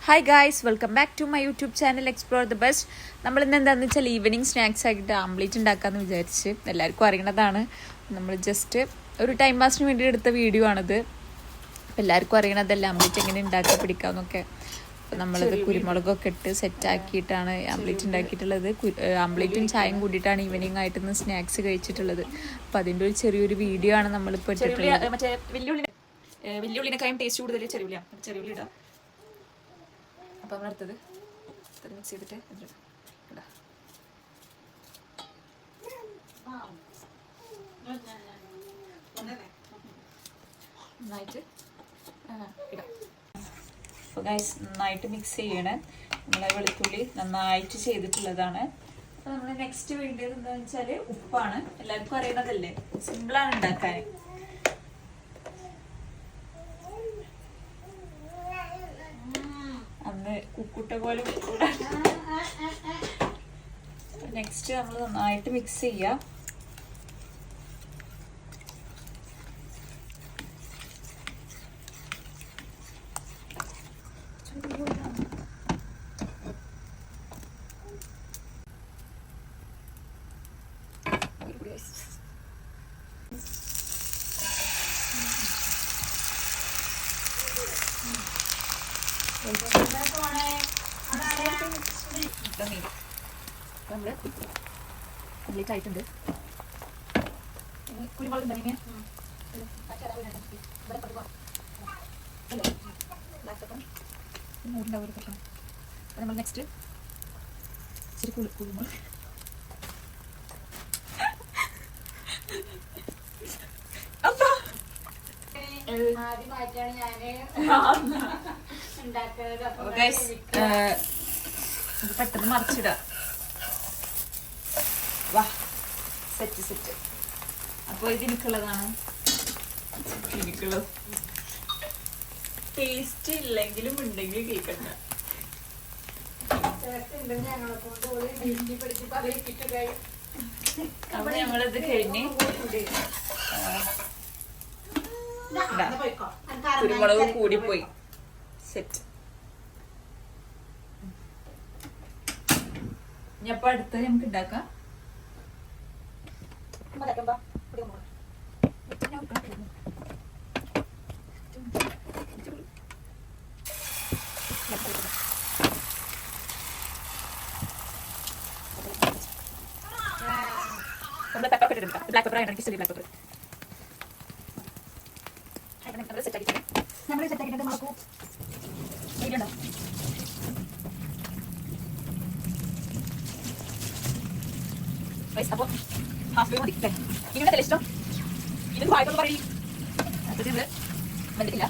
Hi guys, welcome back to my YouTube channel explore the best. നമ്മളിന്ന് എന്താണെന്ന് വെച്ചാൽ evening snacks ആയിട്ട് ആംപ്ലേറ്റ് ഉണ്ടാക്കാമെന്ന് വിചാരിച്ച്. എല്ലാവർക്കും അറിയണതാണ്, നമ്മൾ ജസ്റ്റ് ഒരു ടൈം പാസിന് വേണ്ടി എടുത്ത വീഡിയോ ആണിത്. അപ്പോൾ എല്ലാവർക്കും അറിയണതല്ല ആംപ്ലേറ്റ് എങ്ങനെ ഉണ്ടാക്കാൻ പിടിക്കാമെന്നൊക്കെ. അപ്പോൾ നമ്മളത് കുരുമുളകൊക്കെ ഇട്ട് സെറ്റാക്കിയിട്ടാണ് ആംപ്ലേറ്റ് ഉണ്ടാക്കിയിട്ടുള്ളത്. ആംപ്ലേറ്റും ചായയും കൂടിയിട്ടാണ് ഈവനിങ് ആയിട്ട് ഇന്ന് സ്നാക്സ് കഴിച്ചിട്ടുള്ളത്. അപ്പോൾ അതിൻ്റെ ഒരു ചെറിയൊരു വീഡിയോ ആണ് നമ്മളിപ്പോൾ ഇട്ടിട്ടുള്ളത്. മറ്റേ വലിയുള്ളിനെക്കായും ടേസ്റ്റ് കൂടുതൽ ചെറിയുള്ളി ഇടാം. അപ്പം നമ്മളടുത്തത് മിക്സ് ചെയ്തിട്ട് ഇടാം. നന്നായിട്ട് ഇടാം. അപ്പോൾ ഗൈസ് നന്നായിട്ട് മിക്സ് ചെയ്യണേ. നമ്മളെ വെളുത്തുള്ളി നന്നായിട്ട് ചെയ്തിട്ടുള്ളതാണ്. അപ്പോൾ നമ്മൾ നെക്സ്റ്റ് വേണ്ടത് എന്താണെന്ന് വെച്ചാൽ ഉപ്പാണ്. എല്ലാവർക്കും അറിയണതല്ലേ, സിമ്പിളാണ് ഉണ്ടാക്കാൻ. അന്ന് കുക്കുട്ട പോലെ നെക്സ്റ്റ് നമ്മൾ നന്നായിട്ട് മിക്സ് ചെയ്യാം. നമ്മള് കംപ്ലീറ്റ് ആയിട്ടുണ്ട്. കുരുമുളക് നമ്മൾ നെക്സ്റ്റ് ഇച്ചിരി കുരുമുളക് പെട്ടെന്ന് മറിച്ചിടാം. വാ, സെറ്റ് സെറ്റ്. അപ്പോൾ ഇതിനുള്ളതാണ്. ടേസ്റ്റ് ഇല്ലെങ്കിലും ഉണ്ടെങ്കിൽ കേൾക്കണ്ട. അപ്പൊ ഞങ്ങളിത് കഴിഞ്ഞ് കുരുമുളക് കൂടിപ്പോയി. സെറ്റ്. ഇനി അപ്പൊ അടുത്ത് നമുക്ക് ഉണ്ടാക്കാം. ബ്ലാക്ക് പെപ്പർ ഇട്ടിട്ടുണ്ട്. ബ്ലാക്ക് പെപ്പർ ആയിട്ട് ബ്ലാക്ക് പെപ്പർ നമ്മൾ സെറ്റ് ആക്കിയിട്ടുണ്ട്. നമുക്ക് വീഡിയോ ഉണ്ടോ? അപ്പോൾ ഹാഫ് വേ മതി. ഇതിൻ്റെ ഇഷ്ടം ഇത് വായ്പ പറയും. അത് നമ്മൾ വെന്തിട്ടില്ല.